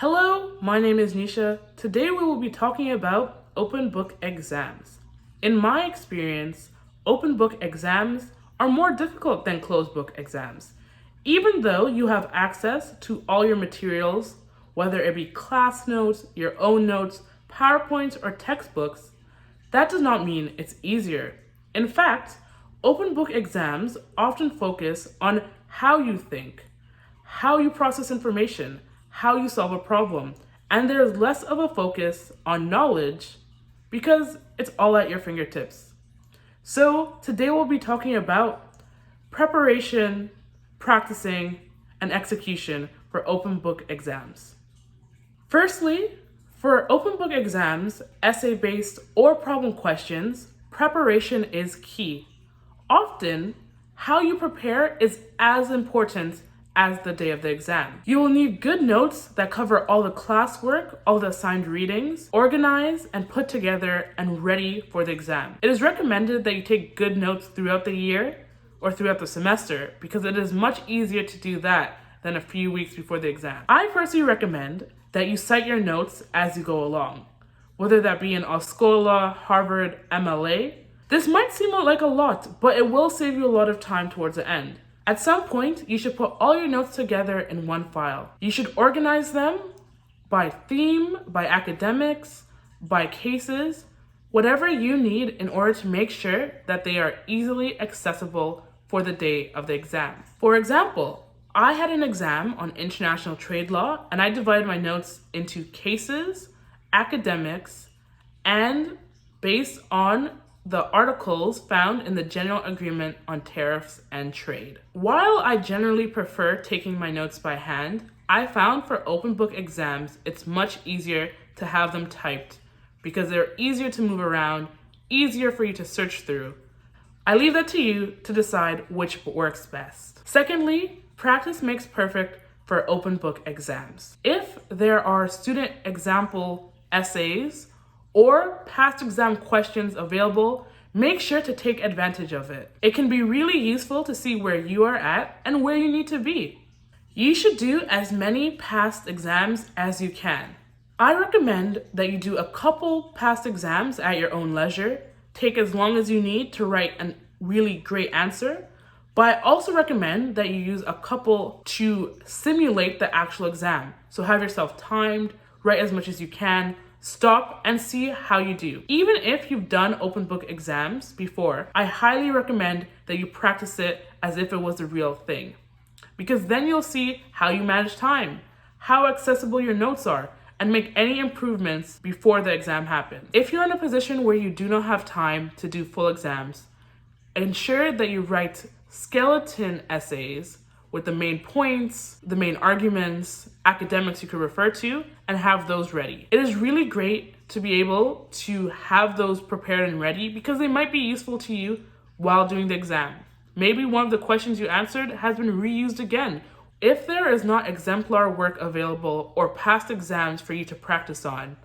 Hello, my name is Nisha. Today we will be talking about open book exams. In my experience, open book exams are more difficult than closed book exams. Even though you have access to all your materials, whether it be class notes, your own notes, PowerPoints, or textbooks, that does not mean it's easier. In fact, open book exams often focus on how you think, how you process information, how you solve a problem, and there's less of a focus on knowledge because it's all at your fingertips. So, today we'll be talking about preparation, practicing, and execution for open book exams. Firstly, for open book exams, essay-based or problem questions, preparation is key. Often, how you prepare is as important as the day of the exam. You will need good notes that cover all the classwork, all the assigned readings, organized and put together and ready for the exam. It is recommended that you take good notes throughout the year or throughout the semester because it is much easier to do that than a few weeks before the exam. I personally recommend that you cite your notes as you go along, whether that be in Oscola, Harvard, MLA. This might seem like a lot, but it will save you a lot of time towards the end. At some point, you should put all your notes together in one file. You should organize them by theme, by academics, by cases, whatever you need in order to make sure that they are easily accessible for the day of the exam. For example, I had an exam on international trade law, and I divided my notes into cases, academics, and based on the articles found in the General Agreement on Tariffs and Trade. While I generally prefer taking my notes by hand, I found for open book exams, it's much easier to have them typed because they're easier to move around, easier for you to search through. I leave that to you to decide which works best. Secondly, practice makes perfect for open book exams. If there are student example essays or past exam questions available, make sure to take advantage of it. It can be really useful to see where you are at and where you need to be. You should do as many past exams as you can. I recommend that you do a couple past exams at your own leisure. Take as long as you need to write a really great answer, but I also recommend that you use a couple to simulate the actual exam. So have yourself timed, write as much as you can, stop and see how you do. Even if you've done open book exams before, I highly recommend that you practice it as if it was the real thing. Because then you'll see how you manage time, how accessible your notes are, and make any improvements before the exam happens. If you're in a position where you do not have time to do full exams, ensure that you write skeleton essays with the main points, the main arguments, academics you could refer to, and have those ready. It is really great to be able to have those prepared and ready because they might be useful to you while doing the exam. Maybe one of the questions you answered has been reused again. If there is not exemplar work available or past exams for you to practice on,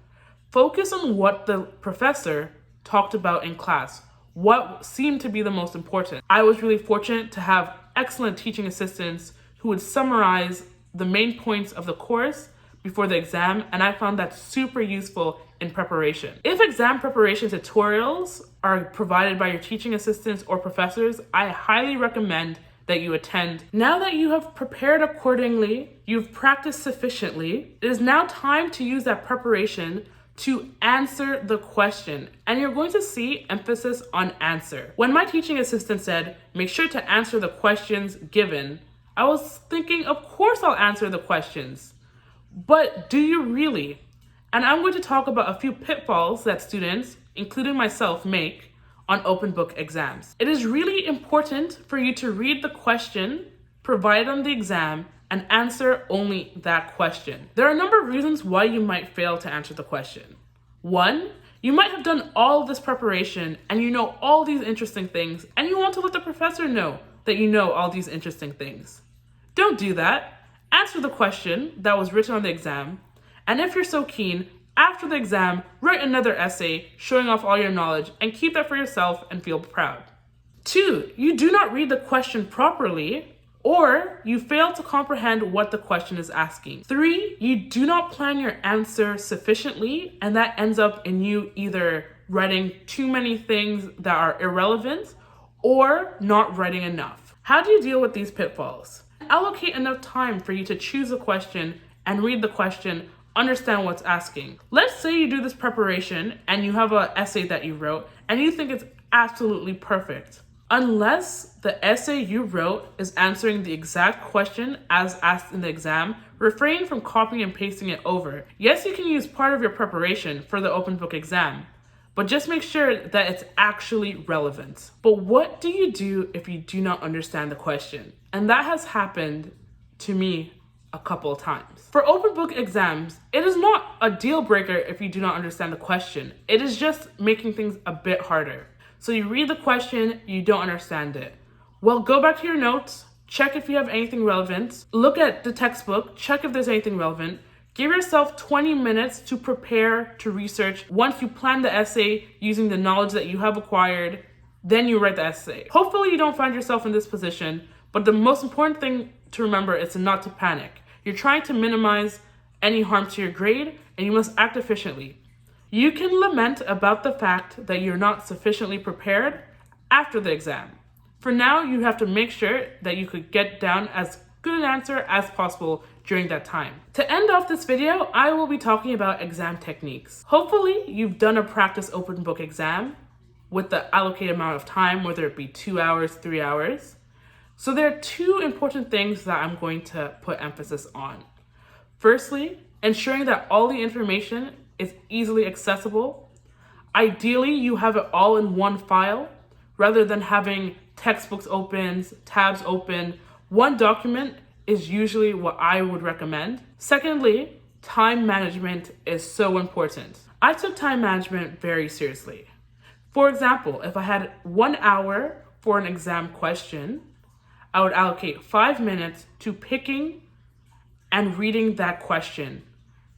focus on what the professor talked about in class, what seemed to be the most important. I was really fortunate to have excellent teaching assistants who would summarize the main points of the course before the exam, and I found that super useful in preparation. If exam preparation tutorials are provided by your teaching assistants or professors, I highly recommend that you attend. Now that you have prepared accordingly, you've practiced sufficiently, it is now time to use that preparation to answer the question. And you're going to see emphasis on answer. When my teaching assistant said, make sure to answer the questions given, I was thinking, of course I'll answer the questions. But do you really? And I'm going to talk about a few pitfalls that students, including myself, make on open book exams. It is really important for you to read the question provided on the exam and answer only that question. There are a number of reasons why you might fail to answer the question. One, you might have done all of this preparation and you know all these interesting things and you want to let the professor know that you know all these interesting things. Don't do that. Answer the question that was written on the exam, and if you're so keen, after the exam, write another essay showing off all your knowledge and keep that for yourself and feel proud. Two, you do not read the question properly or you fail to comprehend what the question is asking. 3, you do not plan your answer sufficiently, and that ends up in you either writing too many things that are irrelevant or not writing enough. How do you deal with these pitfalls? Allocate enough time for you to choose a question and read the question, understand what's asking. Let's say you do this preparation and you have an essay that you wrote and you think it's absolutely perfect. Unless the essay you wrote is answering the exact question as asked in the exam, refrain from copying and pasting it over. Yes, you can use part of your preparation for the open book exam, but just make sure that it's actually relevant. But what do you do if you do not understand the question? And that has happened to me a couple of times. For open book exams, it is not a deal breaker if you do not understand the question. It is just making things a bit harder. So you read the question, you don't understand it. Well, go back to your notes, check if you have anything relevant, look at the textbook, check if there's anything relevant. Give yourself 20 minutes to prepare, to research. Once you plan the essay using the knowledge that you have acquired, then you write the essay. Hopefully you don't find yourself in this position, but the most important thing to remember is not to panic. You're trying to minimize any harm to your grade, and you must act efficiently. You can lament about the fact that you're not sufficiently prepared after the exam. For now, you have to make sure that you could get down as good an answer as possible during that time. To end off this video, I will be talking about exam techniques. Hopefully, you've done a practice open book exam with the allocated amount of time, whether it be 2 hours, 3 hours. So there are 2 important things that I'm going to put emphasis on. Firstly, ensuring that all the information is easily accessible. Ideally, you have it all in one file rather than having textbooks open, tabs open. One document is usually what I would recommend. Secondly, time management is so important. I took time management very seriously. For example, if I had 1 hour for an exam question, I would allocate 5 minutes to picking and reading that question,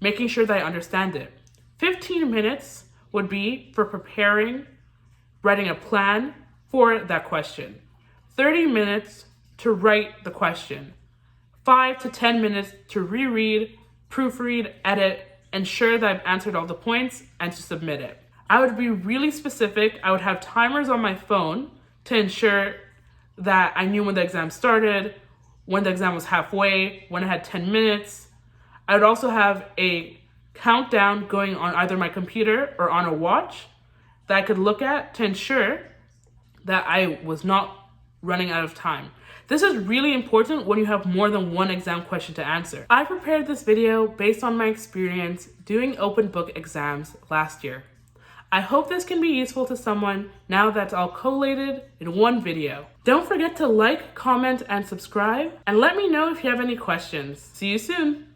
making sure that I understand it. 15 minutes would be for preparing, writing a plan for that question. 30 minutes to write the question. 5 to 10 minutes to reread, proofread, edit, ensure that I've answered all the points, and to submit it. I would be really specific. I would have timers on my phone to ensure that I knew when the exam started, when the exam was halfway, when I had 10 minutes. I would also have a countdown going on either my computer or on a watch that I could look at to ensure that I was not running out of time. This is really important when you have more than one exam question to answer. I prepared this video based on my experience doing open book exams last year. I hope this can be useful to someone now that's all collated in one video. Don't forget to like, comment, and subscribe, and let me know if you have any questions. See you soon!